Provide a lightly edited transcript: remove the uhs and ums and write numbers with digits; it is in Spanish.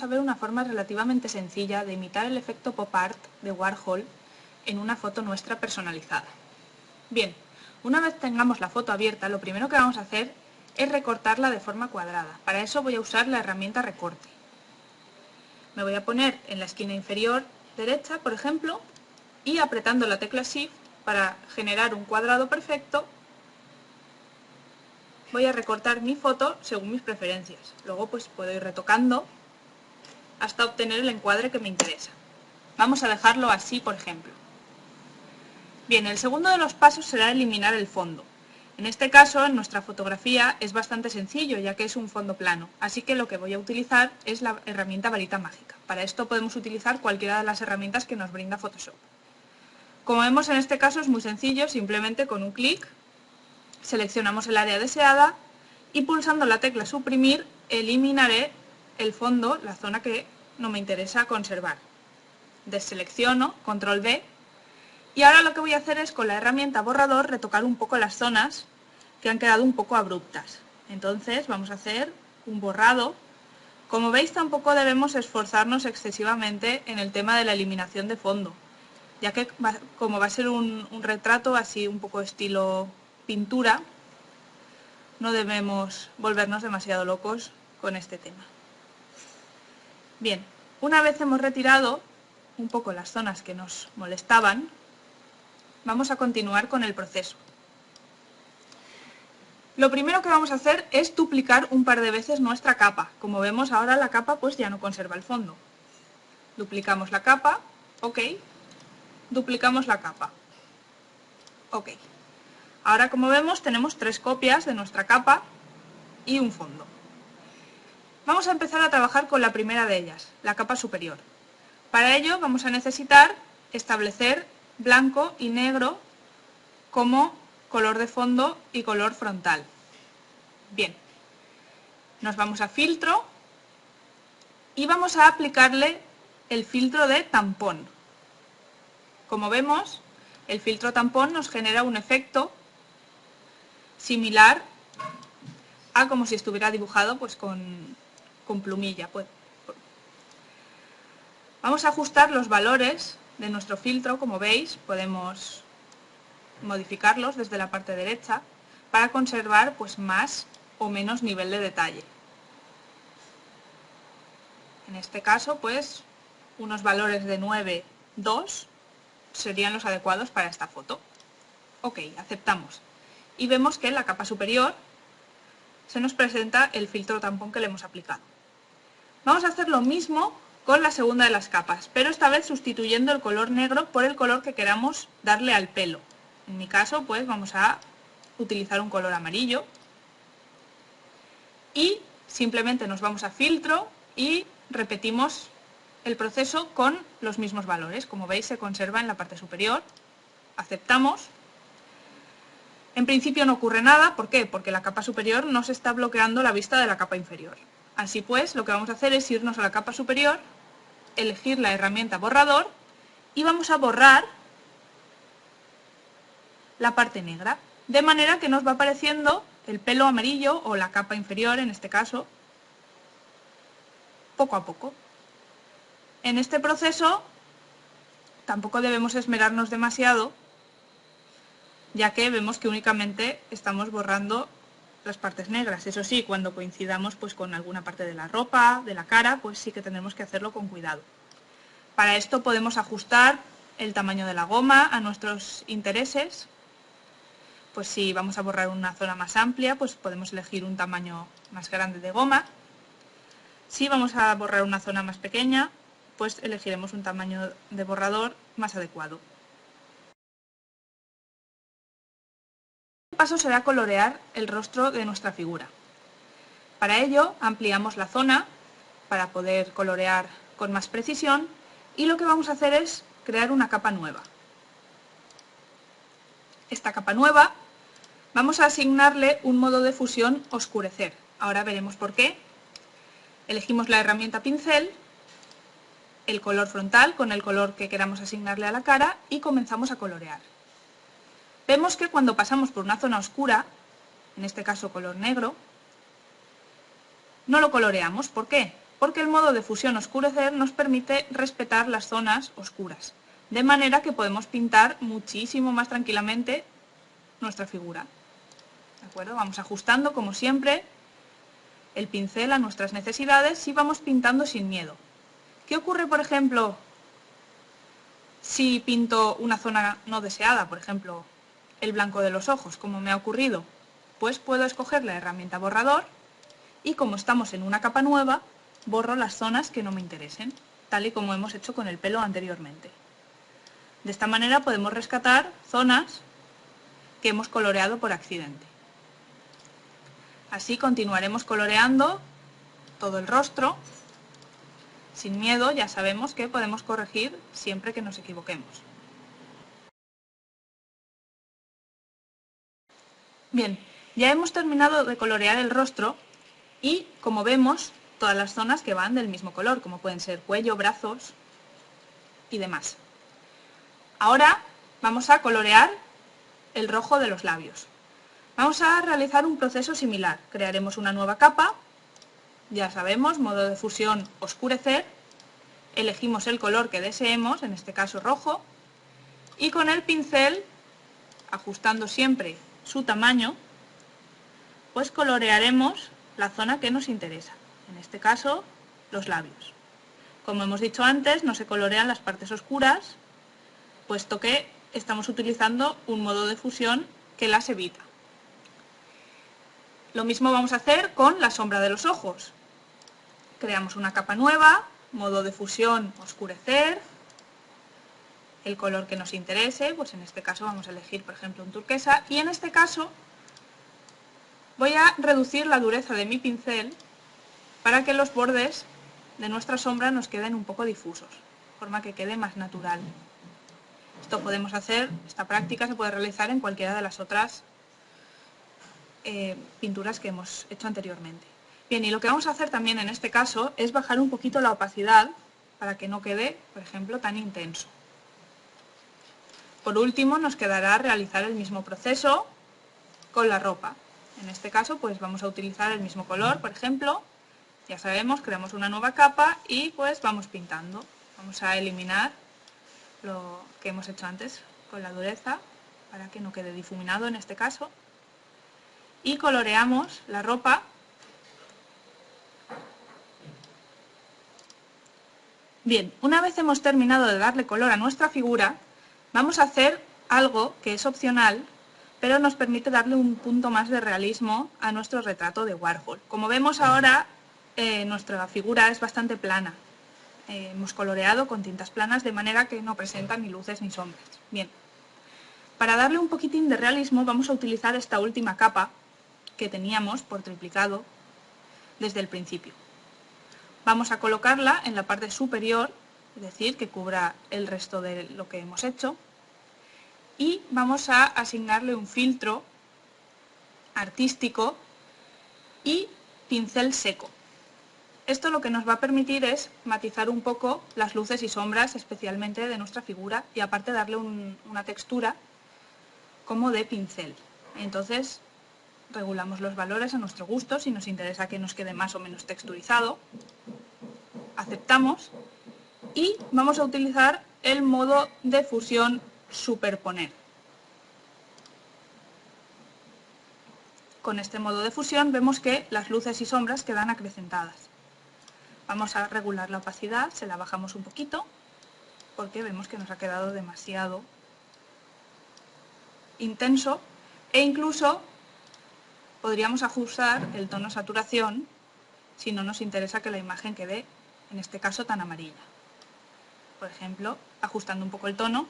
A ver una forma relativamente sencilla de imitar el efecto pop art de Warhol en una foto nuestra personalizada. Bien, una vez tengamos la foto abierta, lo primero que vamos a hacer es recortarla de forma cuadrada. Para eso voy a usar la herramienta recorte. Me voy a poner en la esquina inferior derecha, por ejemplo, y apretando la tecla Shift para generar un cuadrado perfecto, voy a recortar mi foto según mis preferencias. Luego pues puedo ir retocando hasta obtener el encuadre que me interesa. Vamos a dejarlo así, por ejemplo. Bien, el segundo de los pasos será eliminar el fondo. En este caso, en nuestra fotografía es bastante sencillo, ya que es un fondo plano, así que lo que voy a utilizar es la herramienta varita mágica. Para esto podemos utilizar cualquiera de las herramientas que nos brinda Photoshop. Como vemos, en este caso es muy sencillo, simplemente con un clic seleccionamos el área deseada y pulsando la tecla suprimir eliminaré el fondo, la zona que no me interesa conservar. Deselecciono, control V, y ahora lo que voy a hacer es con la herramienta borrador retocar un poco las zonas que han quedado un poco abruptas. Entonces vamos a hacer un borrado. Como veis, tampoco debemos esforzarnos excesivamente en el tema de la eliminación de fondo, ya que como va a ser un retrato así un poco estilo pintura, no debemos volvernos demasiado locos con este tema. Bien, una vez hemos retirado un poco las zonas que nos molestaban, vamos a continuar con el proceso. Lo primero que vamos a hacer es duplicar un par de veces nuestra capa. Como vemos ahora la capa pues ya no conserva el fondo. Duplicamos la capa, ok. Duplicamos la capa, ok. Ahora, como vemos, tenemos tres copias de nuestra capa y un fondo. Vamos a empezar a trabajar con la primera de ellas, la capa superior. Para ello vamos a necesitar establecer blanco y negro como color de fondo y color frontal. Bien, nos vamos a filtro y vamos a aplicarle el filtro de tampón. Como vemos, el filtro tampón nos genera un efecto similar a como si estuviera dibujado pues con plumilla. Vamos a ajustar los valores de nuestro filtro. Como veis, podemos modificarlos desde la parte derecha para conservar pues más o menos nivel de detalle. En este caso, pues unos valores de 9,2 serían los adecuados para esta foto. Ok, aceptamos. Y vemos que en la capa superior se nos presenta el filtro tampón que le hemos aplicado. Vamos a hacer lo mismo con la segunda de las capas, pero esta vez sustituyendo el color negro por el color que queramos darle al pelo. En mi caso, pues vamos a utilizar un color amarillo y simplemente nos vamos a filtro y repetimos el proceso con los mismos valores. Como veis, se conserva en la parte superior. Aceptamos. En principio no ocurre nada. ¿Por qué? Porque la capa superior no se está bloqueando la vista de la capa inferior. Así pues, lo que vamos a hacer es irnos a la capa superior, elegir la herramienta borrador y vamos a borrar la parte negra, de manera que nos va apareciendo el pelo amarillo o la capa inferior, en este caso, poco a poco. En este proceso tampoco debemos esmerarnos demasiado, ya que vemos que únicamente estamos borrando las partes negras. Eso sí, cuando coincidamos pues con alguna parte de la ropa, de la cara, pues sí que tendremos que hacerlo con cuidado. Para esto podemos ajustar el tamaño de la goma a nuestros intereses. Pues si vamos a borrar una zona más amplia, pues podemos elegir un tamaño más grande de goma. Si vamos a borrar una zona más pequeña, pues elegiremos un tamaño de borrador más adecuado. El paso será colorear el rostro de nuestra figura. Para ello ampliamos la zona para poder colorear con más precisión y lo que vamos a hacer es crear una capa nueva. Esta capa nueva vamos a asignarle un modo de fusión oscurecer. Ahora veremos por qué. Elegimos la herramienta pincel, el color frontal con el color que queramos asignarle a la cara y comenzamos a colorear. Vemos que cuando pasamos por una zona oscura, en este caso color negro, no lo coloreamos. ¿Por qué? Porque el modo de fusión oscurecer nos permite respetar las zonas oscuras, de manera que podemos pintar muchísimo más tranquilamente nuestra figura. ¿De acuerdo? Vamos ajustando, como siempre, el pincel a nuestras necesidades y vamos pintando sin miedo. ¿Qué ocurre, por ejemplo, si pinto una zona no deseada? Por ejemplo, el blanco de los ojos, como me ha ocurrido. Pues puedo escoger la herramienta borrador y, como estamos en una capa nueva, borro las zonas que no me interesen, tal y como hemos hecho con el pelo anteriormente. De esta manera podemos rescatar zonas que hemos coloreado por accidente. Así continuaremos coloreando todo el rostro. Sin miedo, ya sabemos que podemos corregir siempre que nos equivoquemos. Bien, ya hemos terminado de colorear el rostro y, como vemos, todas las zonas que van del mismo color, como pueden ser cuello, brazos y demás. Ahora vamos a colorear el rojo de los labios. Vamos a realizar un proceso similar. Crearemos una nueva capa, ya sabemos, modo de fusión oscurecer, elegimos el color que deseemos, en este caso rojo, y con el pincel, ajustando siempre su tamaño, pues colorearemos la zona que nos interesa, en este caso los labios. Como hemos dicho antes, no se colorean las partes oscuras, puesto que estamos utilizando un modo de fusión que las evita. Lo mismo vamos a hacer con la sombra de los ojos. Creamos una capa nueva, modo de fusión oscurecer, el color que nos interese, pues en este caso vamos a elegir por ejemplo un turquesa, y en este caso voy a reducir la dureza de mi pincel para que los bordes de nuestra sombra nos queden un poco difusos, de forma que quede más natural. Esto podemos hacer, esta práctica se puede realizar en cualquiera de las otras pinturas que hemos hecho anteriormente. Bien, y lo que vamos a hacer también en este caso es bajar un poquito la opacidad para que no quede, por ejemplo, tan intenso. Por último, nos quedará realizar el mismo proceso con la ropa. En este caso, pues vamos a utilizar el mismo color, por ejemplo. Ya sabemos, creamos una nueva capa y pues vamos pintando. Vamos a eliminar lo que hemos hecho antes con la dureza para que no quede difuminado en este caso. Y coloreamos la ropa Bien, una vez hemos terminado de darle color a nuestra figura, vamos a hacer algo que es opcional, pero nos permite darle un punto más de realismo a nuestro retrato de Warhol. Como vemos ahora, nuestra figura es bastante plana. Hemos coloreado con tintas planas de manera que no presenta ni luces ni sombras. Bien, para darle un poquitín de realismo vamos a utilizar esta última capa que teníamos por triplicado desde el principio. Vamos a colocarla en la parte superior, es decir, que cubra el resto de lo que hemos hecho, y vamos a asignarle un filtro artístico y pincel seco. Esto lo que nos va a permitir es matizar un poco las luces y sombras, especialmente de nuestra figura, y aparte darle una textura como de pincel. Entonces regulamos los valores a nuestro gusto, si nos interesa que nos quede más o menos texturizado. Aceptamos y vamos a utilizar el modo de fusión superponer. Con este modo de fusión vemos que las luces y sombras quedan acrecentadas. Vamos a regular la opacidad, se la bajamos un poquito porque vemos que nos ha quedado demasiado intenso, e incluso podríamos ajustar el tono saturación si no nos interesa que la imagen quede, en este caso, tan amarilla. Por ejemplo, ajustando un poco el tono,